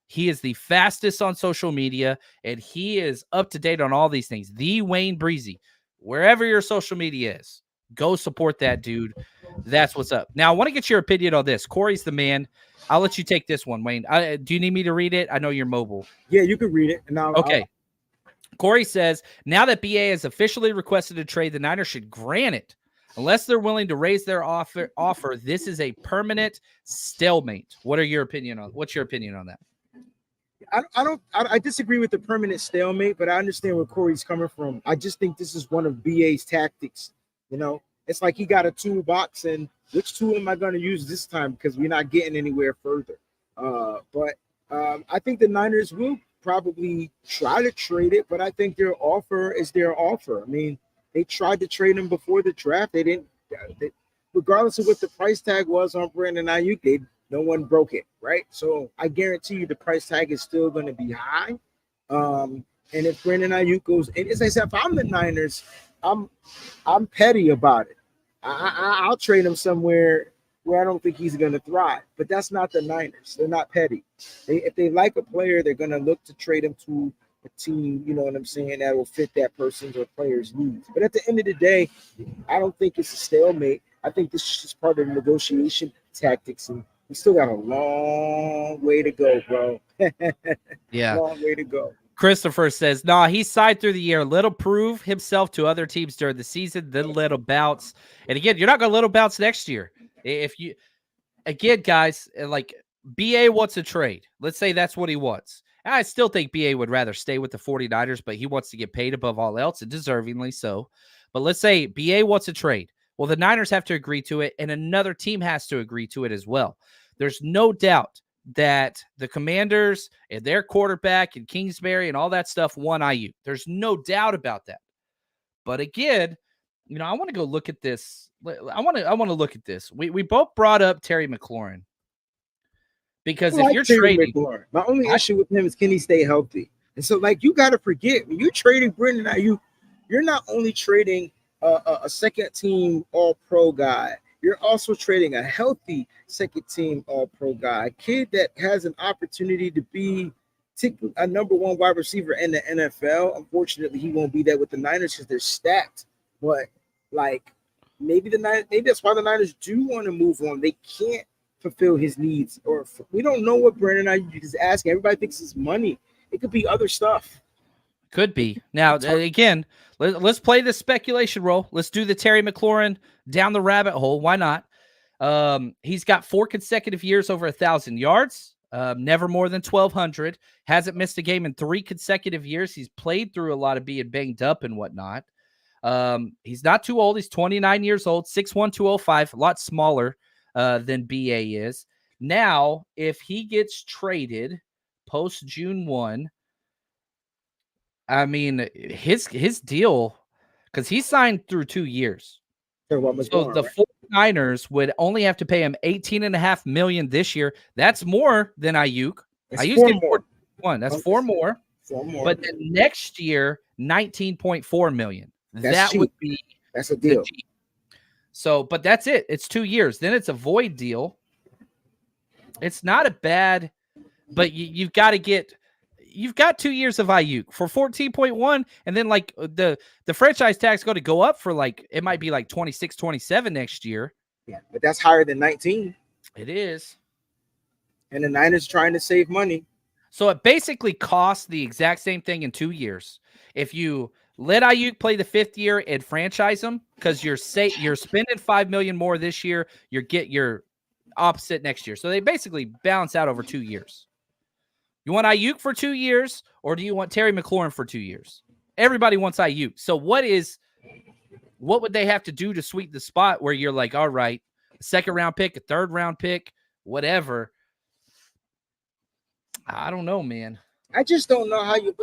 He is the fastest on social media, and he is up to date on all these things. The Wayne Breezy, wherever your social media is, go support that dude. That's what's up. Now, I want to get your opinion on this. Corey's the man. I'll let you take this one, Wayne. Do you need me to read it? I know you're mobile. Yeah, you can read it. Okay. Corey says, now that BA has officially requested a trade, the Niners should grant it. Unless they're willing to raise their offer, this is a permanent stalemate. What's your opinion on that? I disagree with the permanent stalemate, but I understand where Corey's coming from. I just think this is one of BA's tactics. It's like he got a toolbox, and which tool am I going to use this time? Because we're not getting anywhere further. But I think the Niners will probably try to trade it, but I think their offer is their offer. I mean, they tried to trade him before the draft. They didn't. Regardless of what the price tag was on Brandon Aiyuk, no one broke it, right? So I guarantee you the price tag is still going to be high. And if Brandon Aiyuk goes, and as I said, if I'm the Niners, I'm petty about it. I'll trade him somewhere where I don't think he's going to thrive. But that's not the Niners. They're not petty. If they like a player, they're going to look to trade him to a team, you know what I'm saying, that will fit that person's or player's needs. But at the end of the day, I don't think it's a stalemate. I think this is just part of the negotiation tactics, and we still got a long way to go, bro. Yeah. Long way to go. Christopher says, nah, he signed through the year. Let him prove himself to other teams during the season, then let him bounce. And again, you're not going to let him bounce next year. If you, again, guys, like BA wants a trade. Let's say that's what he wants. I still think BA would rather stay with the 49ers, but he wants to get paid above all else, and deservingly so. But let's say BA wants a trade. Well, the Niners have to agree to it, and another team has to agree to it as well. There's no doubt that the Commanders and their quarterback and Kingsbury and all that stuff won Aiyuk. There's no doubt about that. But again, you know, I want to go look at this. I want to look at this. We both brought up Terry McLaurin because if you're trading, McLaurin, my only issue with him is can he stay healthy? And so, like, you got to forget when you're trading Brendan Aiyuk, you're not only trading a second team All Pro guy. You're also trading a healthy second team All-Pro guy, a kid that has an opportunity to be a number one wide receiver in the NFL. Unfortunately, he won't be that with the Niners because they're stacked. But like maybe that's why the Niners do want to move on. They can't fulfill his needs, or we don't know what Brandon Aiyuk is asking. Everybody thinks it's money. It could be other stuff. Could be. Now, again, let's play the speculation role. Let's do the Terry McLaurin down the rabbit hole. Why not? He's got 4 consecutive years over 1,000 yards, never more than 1,200. Hasn't missed a game in 3 consecutive years. He's played through a lot of being banged up and whatnot. He's not too old. He's 29 years old, 6'1", 205, a lot smaller than BA is. Now, if he gets traded post June 1, I mean, his deal, because he signed through 2 years. So the 49ers would only have to pay him $18.5 million this year. That's more than Aiyuk. Aiyuk's getting 41. That's 4 more. 4 more. But then next year, $19.4 million. That's a deal. So, but that's it. It's 2 years. Then it's a void deal. It's not a bad, but you've got to get. You've got 2 years of Aiyuk for 14.1, and then like the franchise tag's going to go up for like it might be like 26, 27 next year. Yeah, but that's higher than 19. It is. And the Niners trying to save money. So it basically costs the exact same thing in 2 years. If you let Aiyuk play the 5th year and franchise him, because you're spending $5 million more this year, you're opposite next year. So they basically balance out over 2 years. You want Aiyuk for 2 years, or do you want Terry McLaurin for 2 years? Everybody wants Aiyuk. So what would they have to do to sweeten the spot where you're like, all right, a 2nd round pick, a 3rd round pick, whatever? I don't know, man. I just don't know how you.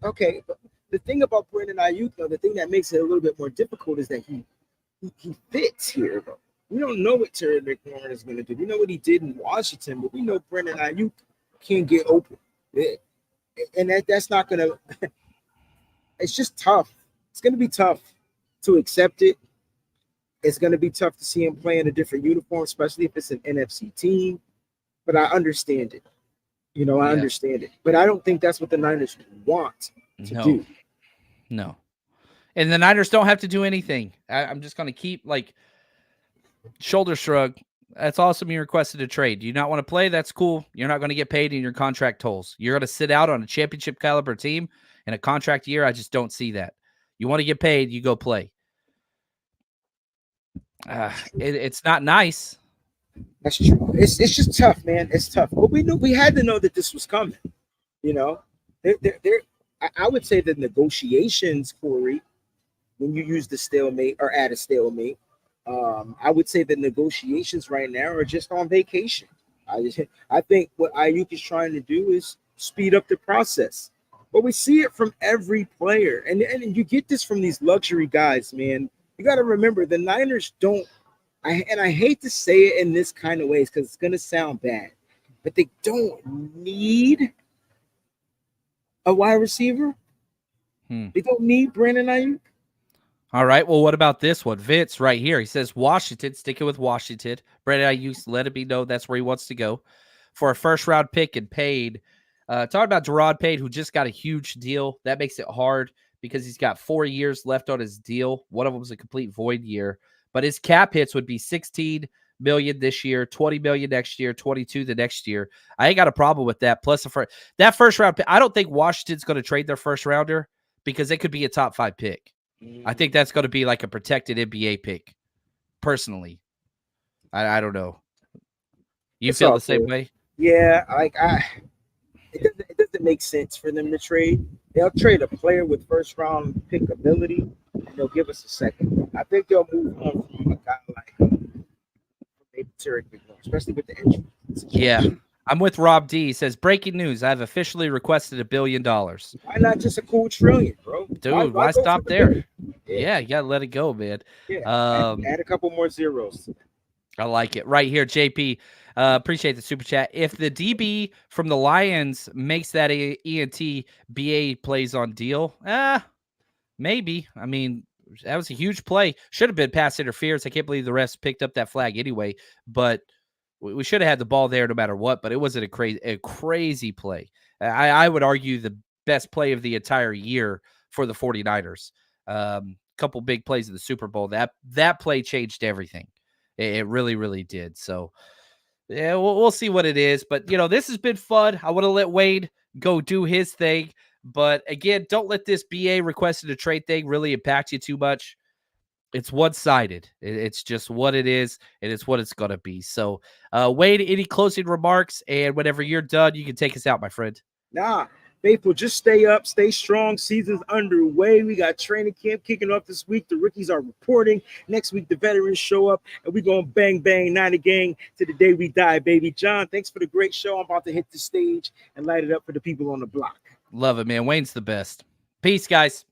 Okay, but the thing about Brandon Aiyuk, though, the thing that makes it a little bit more difficult is that he fits here, though. We don't know what Terry McLaurin is going to do. We know what he did in Washington, but we know Brandon Aiyuk can't get open. And that's not going to – it's just tough. It's going to be tough to accept it. It's going to be tough to see him play in a different uniform, especially if it's an NFC team. But I understand it. You know, I understand it. But I don't think that's what the Niners want to do. No. And the Niners don't have to do anything. I'm just going to keep, like, shoulder shrug. That's awesome. You requested a trade. Do you not want to play? That's cool. You're not going to get paid in your contract tolls. You're going to sit out on a championship caliber team in a contract year. I just don't see that. You want to get paid, you go play. It's not nice. That's true. It's just tough, man. It's tough. But we had to know that this was coming. You know, I would say the negotiations, Corey, when you use the stalemate or at a stalemate, I would say the negotiations right now are just on vacation. I think what Aiyuk is trying to do is speed up the process. But we see it from every player. And you get this from these luxury guys, man. You got to remember the Niners don't, I hate to say it in this kind of ways because it's going to sound bad, but they don't need a wide receiver. They don't need Brandon Aiyuk. All right. Well, what about this one? Vince right here. He says Washington, sticking with Washington. Brandon Aiyuk let it be known that's where he wants to go for a first-round pick and paid. Talking about Gerard Payne, who just got a huge deal. That makes it hard because he's got 4 years left on his deal. One of them was a complete void year. But his cap hits would be $16 million this year, $20 million next year, $22 the next year. I ain't got a problem with that. Plus, that first-round pick, I don't think Washington's going to trade their first-rounder because it could be a top-5 pick. I think that's going to be like a protected NBA pick, personally. I don't know. You feel the same way? Yeah, it doesn't make sense for them to trade. They'll trade a player with first round pick ability, and they'll give us a second. I think they'll move on from a guy like maybe Tarek McVay, especially with the injury. Yeah. I'm with Rob D. He says, breaking news. I have officially requested $1 billion. Why not just a cool trillion, bro? Dude, why stop there? Yeah, you got to let it go, man. Yeah, add a couple more zeros. I like it. Right here, JP. Appreciate the super chat. If the DB from the Lions makes that ENT, BA plays on deal, maybe. I mean, that was a huge play. Should have been pass interference. I can't believe the refs picked up that flag anyway, but we should have had the ball there no matter what, but it wasn't a crazy play. I would argue the best play of the entire year for the 49ers. Couple big plays in the Super Bowl. That play changed everything. It really, really did. So, yeah, we'll see what it is. But, this has been fun. I want to let Wade go do his thing. But, again, don't let this BA requested a trade thing really impact you too much. It's one-sided. It's just what it is, and it's what it's going to be. So, Wade, any closing remarks? And whenever you're done, you can take us out, my friend. Nah, faithful, just stay up, stay strong. Season's underway. We got training camp kicking off this week. The rookies are reporting. Next week, the veterans show up, and we're going to bang, bang, 90 gang to the day we die, baby. John, thanks for the great show. I'm about to hit the stage and light it up for the people on the block. Love it, man. Wayne's the best. Peace, guys.